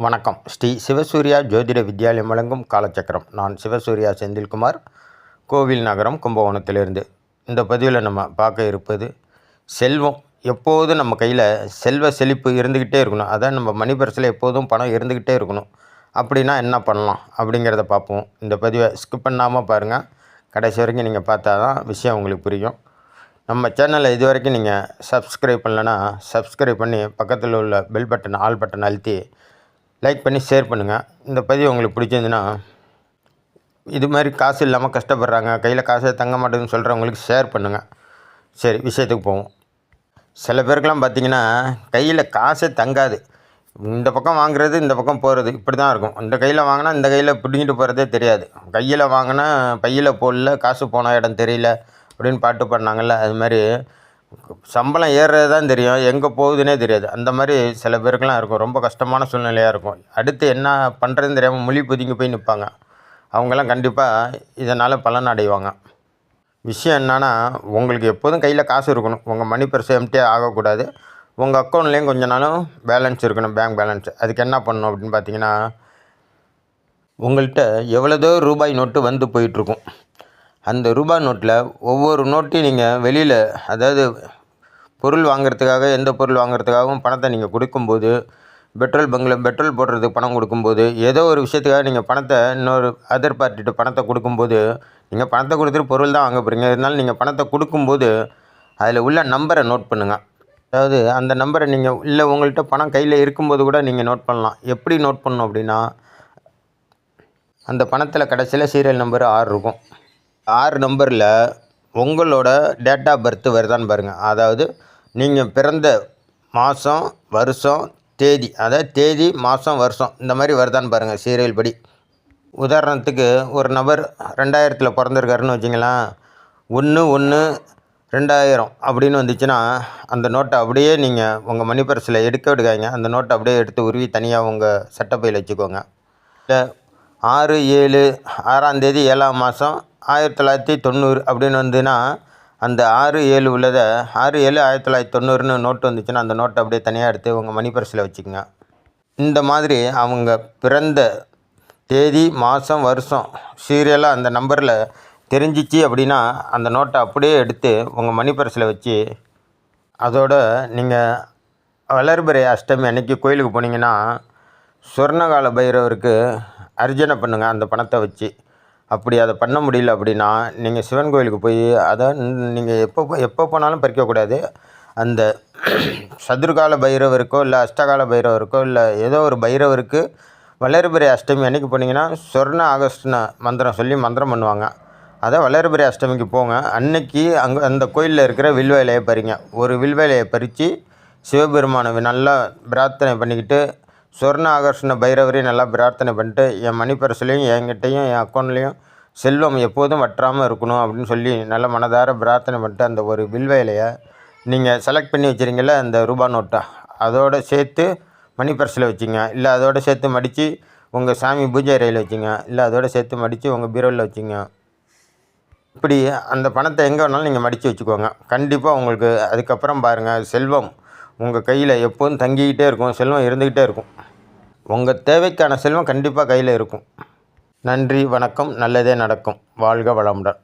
வணக்கம். ஸ்ரீ சிவசூர்யா ஜோதிட வித்யாலயம் வழங்கும் காலச்சக்கரம். நான் சிவசூர்யா செந்தில்குமார், கோவில் நகரம், கும்பகோணத்திலிருந்து. இந்த பதிவில் நம்ம பார்க்க இருப்பது செல்வம். எப்போதும் நம்ம கையில் செல்வ செழிப்பு இருந்துக்கிட்டே இருக்கணும். அதான் நம்ம மணி பர்ஸில் எப்போதும் பணம் இருந்துக்கிட்டே இருக்கணும். அப்படின்னா என்ன பண்ணலாம் அப்படிங்கிறத பார்ப்போம். இந்த பதிவை ஸ்கிப் பண்ணாமல் பாருங்கள். கடைசி வரைக்கும் நீங்கள் பார்த்தா தான் விஷயம் உங்களுக்கு புரியும். நம்ம சேனலை இது வரைக்கும் நீங்கள் சப்ஸ்கிரைப் பண்ணலைன்னா சப்ஸ்கிரைப் பண்ணி பக்கத்தில் உள்ள பெல் பட்டன், ஆல் பட்டன் அழுத்தி லைக் பண்ணி ஷேர் பண்ணுங்கள். இந்த பதிவு உங்களுக்கு பிடிச்சிருந்துன்னா, இது மாதிரி காசு இல்லாமல் கஷ்டப்படுறாங்க, கையில் காசே தங்க மாட்டேங்குதுன்னு சொல்கிறவங்களுக்கு ஷேர் பண்ணுங்கள். சரி, விஷயத்துக்கு போவோம். சில பேருக்கெல்லாம் பார்த்திங்கன்னா கையில் காசே தங்காது. இந்த பக்கம் வாங்குறது, இந்த பக்கம் போகிறது, இப்படி தான் இருக்கும். இந்த கையில் வாங்கினா இந்த கையில் பிடிங்கிட்டு போகிறதே தெரியாது. கையில் வாங்கினா பையில் போடல, காசு போன இடம் தெரியல அப்படின்னு பாட்டு பாடினாங்கல்ல, அது மாதிரி சம்பளம் ஏறுறது தான் தெரியும், எங்கே போகுதுன்னே தெரியாது. அந்த மாதிரி சில பேருக்கெல்லாம் இருக்கும். ரொம்ப கஷ்டமான சூழ்நிலையாக இருக்கும். அடுத்து என்ன பண்ணுறதுன்னு தெரியாமல் மொழி பொதுங்கி போய் நிற்பாங்க. அவங்கெல்லாம் கண்டிப்பாக இதனால் பலன் அடைவாங்க. விஷயம் என்னன்னா, உங்களுக்கு எப்போதும் கையில் காசு இருக்கணும். உங்கள் மணி பர்ஸ் எம்டியாக ஆகக்கூடாது. உங்கள் அக்கௌண்ட்லேயும் கொஞ்ச நாளும் பேலன்ஸ் இருக்கணும், பேங்க் பேலன்ஸ். அதுக்கு என்ன பண்ணணும் அப்படின்னு பார்த்தீங்கன்னா, உங்கள்கிட்ட எவ்வளோதோ ரூபாய் நோட்டு வந்து போயிட்டுருக்கும். அந்த ரூபாய் நோட்டில் ஒவ்வொரு நோட்டையும் நீங்கள் வெளியில், அதாவது பொருள் வாங்கிறதுக்காக, எந்த பொருள் வாங்கிறதுக்காகவும் பணத்தை நீங்கள் கொடுக்கும்போது, பெட்ரோல் பங்கில் பெட்ரோல் போடுறதுக்கு பணம் கொடுக்கும்போது, ஏதோ ஒரு விஷயத்துக்காக நீங்கள் பணத்தை இன்னொரு அதர் பார்ட்டிகிட்ட பணத்தை கொடுக்கும்போது, நீங்கள் பணத்தை கொடுத்துட்டு பொருள் தான் வாங்க போகிறீங்க. இருந்தாலும் நீங்கள் பணத்தை கொடுக்கும்போது அதில் உள்ள நம்பரை நோட் பண்ணுங்கள். அதாவது அந்த நம்பரை நீங்கள் இல்லை உங்கள்கிட்ட பணம் கையில் இருக்கும்போது கூட நீங்கள் நோட் பண்ணலாம். எப்படி நோட் பண்ணணும் அப்படின்னா, அந்த பணத்தில் கடைசியில் சீரியல் நம்பர் 6 இருக்கும். 6 நம்பரில் உங்களோட டேட் ஆஃப் பர்த் வருதான்னு பாருங்கள். அதாவது நீங்கள் பிறந்த மாதம், வருஷம், தேதி, அதாவது தேதி, மாதம், வருஷம் இந்த மாதிரி வருதான்னு பாருங்கள் சீரியல் படி. உதாரணத்துக்கு ஒரு நபர் 2000 பிறந்திருக்காருன்னு வச்சிங்களேன். 1/1/2000 அப்படின்னு வந்துச்சுன்னா, அந்த நோட்டை அப்படியே நீங்கள் உங்கள் மணி பர்ஸில் எடுக்க விடுக்காங்க. அந்த நோட்டை அப்படியே எடுத்து உருவி தனியாக உங்கள் சட்டப்பையில் வச்சுக்கோங்க. இல்லை 6/7 6ஆம் தேதி 7ஆம் மாதம் 1990 அப்படின்னு வந்துன்னா, அந்த 6/7 உள்ளதை 6/7/1990ன்னு நோட்டு வந்துச்சுன்னா, அந்த நோட்டை அப்படியே தனியாக எடுத்து உங்கள் மணி பர்ஸில் வச்சுக்கோங்க. இந்த மாதிரி அவங்க பிறந்த தேதி, மாதம், வருஷம் சீரியலாக அந்த நம்பரில் தெரிஞ்சிச்சு அப்படின்னா, அந்த நோட்டை அப்படியே எடுத்து உங்கள் மணி பர்ஸில் வச்சு, அதோட நீங்கள் வளர்பிறை அஷ்டமி அன்றைக்கி கோயிலுக்கு போனீங்கன்னா, சொர்ணகால பைரவருக்கு அர்ச்சனை பண்ணுங்கள் அந்த பணத்தை வச்சு. அப்படி அதை பண்ண முடியல அப்படின்னா, நீங்கள் சிவன் கோயிலுக்கு போய் அதை நீங்கள் எப்போ போனாலும் பறிக்கக்கூடாது. அந்த சதுர்கால பைரவருக்கோ இல்லை அஷ்டகால பைரவருக்கோ இல்லை ஏதோ ஒரு பைரவருக்கு வளர்பிறை அஷ்டமி அன்றைக்கி போனீங்கன்னா, சொர்ண ஆகஸ்ட்னு மந்திரம் சொல்லி மந்திரம் பண்ணுவாங்க. அதை வளர்பிறை அஷ்டமிக்கு போங்க. அன்னைக்கு அங்கே அந்த கோயிலில் இருக்கிற வில்வ இலையை பறிங்க. ஒரு வில்வ இலையை பறித்து சிவபெருமானை நல்லா பிரார்த்தனை பண்ணிக்கிட்டு, சொர்ண ஆகர்ஷண பைரவரையும் நல்லா பிரார்த்தனை பண்ணிட்டு, என் மணி பர்ஸ்லேயும் என்கிட்டையும் என் அக்கௌண்ட்லேயும் செல்வம் எப்போதும் வற்றாமல் இருக்கணும் அப்படின்னு சொல்லி நல்ல மனதார பிரார்த்தனை பண்ணிட்டு, அந்த ஒரு வில்வ இலையை நீங்கள் செலக்ட் பண்ணி வச்சுருங்கல்ல அந்த ரூபா நோட்டை, அதோடு சேர்த்து மணி பர்ஸில் வச்சுங்க. இல்லை அதோடு சேர்த்து மடித்து உங்கள் சாமி பூஜை அறையில் வச்சுங்க. இல்லை அதோடு சேர்த்து மடித்து உங்கள் பீரோவில் வச்சுங்க. இப்படி அந்த பணத்தை எங்கே வேணாலும் நீங்கள் மடித்து வச்சுக்கோங்க. கண்டிப்பாக உங்களுக்கு அதுக்கப்புறம் பாருங்கள், செல்வம் உங்கள் கையில் எப்போதும் தங்கிக்கிட்டே இருக்கும், செல்வம் இருந்துக்கிட்டே இருக்கும். உங்கள் தேவைக்கான செல்வம் கண்டிப்பாக கையில் இருக்கும். நன்றி, வணக்கம். நல்லதே நடக்கும். வாழ்க வளமுடன்.